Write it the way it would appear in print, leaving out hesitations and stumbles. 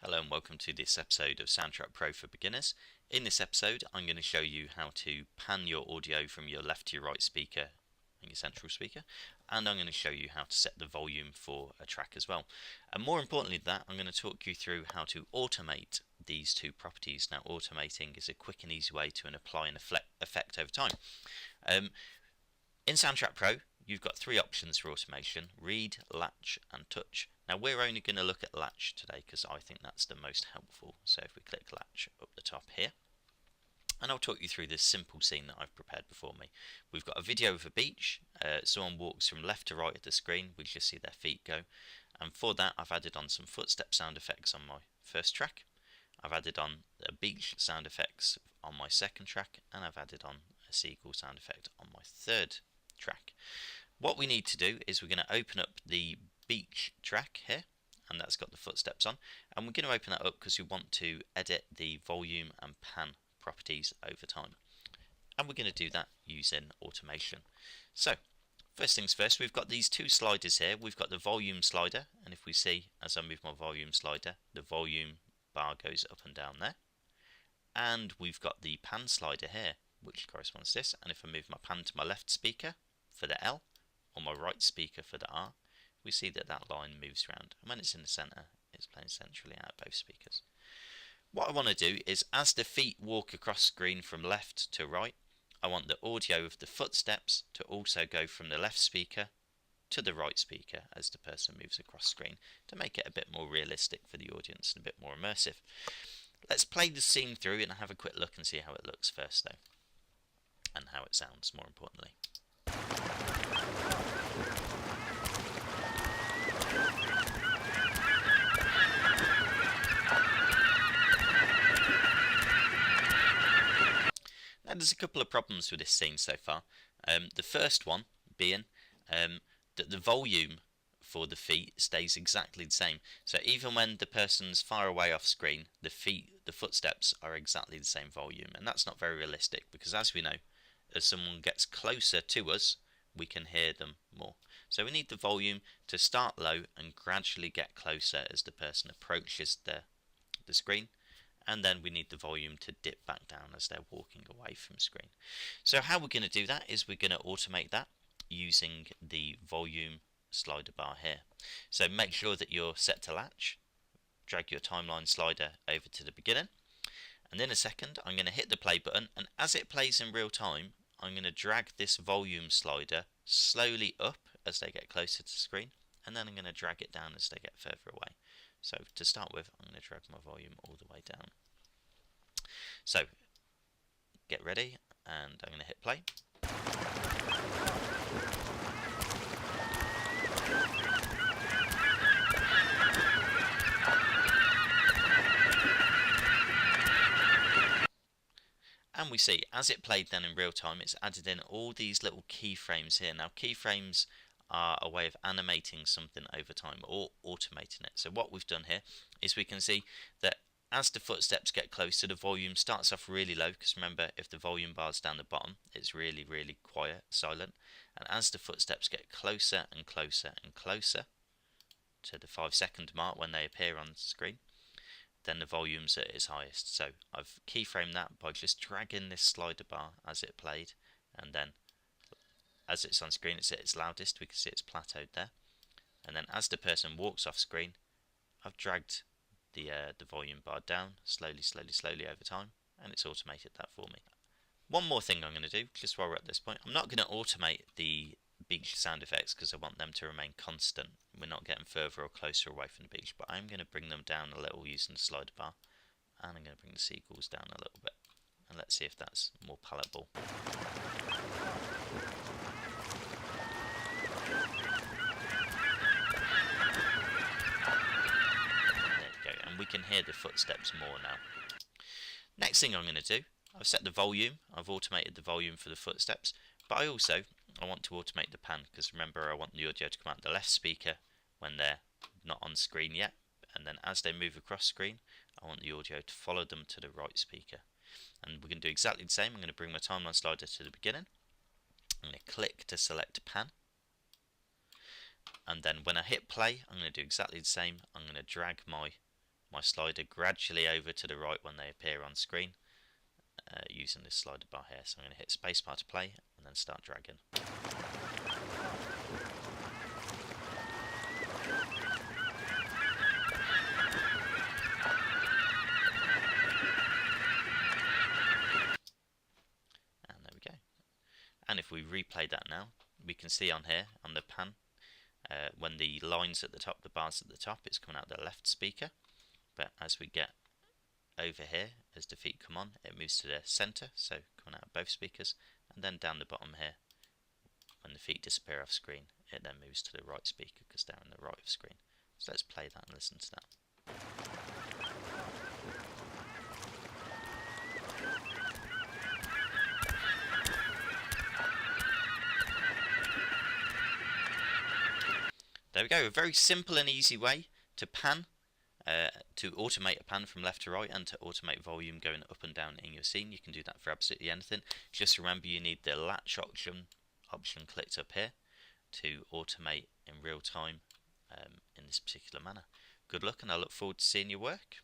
Hello and welcome to this episode of Soundtrack Pro for Beginners. In this episode I'm going to show you how to pan your audio from your left to your right speaker and your central speaker, and I'm going to show you how to set the volume for a track as well. And more importantly than that, I'm going to talk you through how to automate these two properties. Now, automating is a quick and easy way to apply an effect over time. In Soundtrack Pro you've got three options for automation: read, latch and touch. Now we're only going to look at latch today because I think that's the most helpful. So if we click latch up the top here, and I'll talk you through this simple scene that I've prepared before me. We've got a video of a beach. Someone walks from left to right of the screen. We just see their feet go. And for that I've added on some footstep sound effects on my first track. I've added on a beach sound effects on my second track, and I've added on a seagull sound effect on my third track. What we need to do is we're going to open up the beach track here, and that's got the footsteps on, and we're going to open that up because we want to edit the volume and pan properties over time, and we're going to do that using automation. So first things first, we've got these two sliders here. We've got the volume slider, and if we see, as I move my volume slider, the volume bar goes up and down there, and we've got the pan slider here which corresponds to this, and if I move my pan to my left speaker for the L or my right speaker for the R, we see that that line moves around, and when it's in the center it's playing centrally out of both speakers. What I want to do is, as the feet walk across screen from left to right, I want the audio of the footsteps to also go from the left speaker to the right speaker as the person moves across screen, to make it a bit more realistic for the audience and a bit more immersive. Let's play the scene through and have a quick look and see how it looks first though, and how it sounds more importantly. Now there's a couple of problems with this scene so far. The first one being that the volume for the feet stays exactly the same. So even when the person's far away off screen, the footsteps are exactly the same volume, and that's not very realistic because, as we know, as someone gets closer to us, we can hear them more. So we need the volume to start low and gradually get closer as the person approaches the screen, and then we need the volume to dip back down as they're walking away from screen. So how we're going to do that is we're going to automate that using the volume slider bar here. So make sure that you're set to latch, drag your timeline slider over to the beginning, and in a second I'm going to hit the play button, and as it plays in real time I'm going to drag this volume slider slowly up as they get closer to the screen, and then I'm going to drag it down as they get further away. So to start with, I'm going to drag my volume all the way down. So get ready, and I'm going to hit play. And we see, as it played then in real time, it's added in all these little keyframes here. Now keyframes are a way of animating something over time or automating it. So what we've done here is we can see that as the footsteps get closer, the volume starts off really low, because remember, if the volume bar's down the bottom, it's really, really quiet, silent. And as the footsteps get closer and closer and closer to the 5-second mark when they appear on the screen, then the volume's at its highest. So I've keyframed that by just dragging this slider bar as it played, and then as it's on screen it's at its loudest. We can see it's plateaued there, and then as the person walks off screen, I've dragged the volume bar down slowly over time, and it's automated that for me. One more thing I'm going to do just while we're at this point, I'm not going to automate the beach sound effects because I want them to remain constant. We're not getting further or closer away from the beach, but I'm going to bring them down a little using the slider bar, and I'm going to bring the seagulls down a little bit, and let's see if that's more palatable. There you go, and we can hear the footsteps more now. Next thing I'm going to do, I've set the volume, I've automated the volume for the footsteps, but I want to automate the pan, because remember, I want the audio to come out the left speaker when they're not on screen yet, and then as they move across screen I want the audio to follow them to the right speaker. And we're going to do exactly the same. I'm going to bring my timeline slider to the beginning, I'm going to click to select pan, and then when I hit play I'm going to do exactly the same. I'm going to drag my my slider gradually over to the right when they appear on screen using this slider bar here. So I'm going to hit spacebar to play and then start dragging. And there we go. And if we replay that now, we can see on here, on the pan, when the lines at the top, the bars at the top, it's coming out the left speaker. But as we get over here, as the feet come on, it moves to the centre, so coming out of both speakers. And then down the bottom here, when the feet disappear off screen, it then moves to the right speaker because they're on the right of screen. So let's play that and listen to that. There we go, a very simple and easy way to pan, to automate a pan from left to right and to automate volume going up and down in your scene. You can do that for absolutely anything. Just remember you need the latch option clicked up here to automate in real time in this particular manner. Good luck, and I look forward to seeing your work.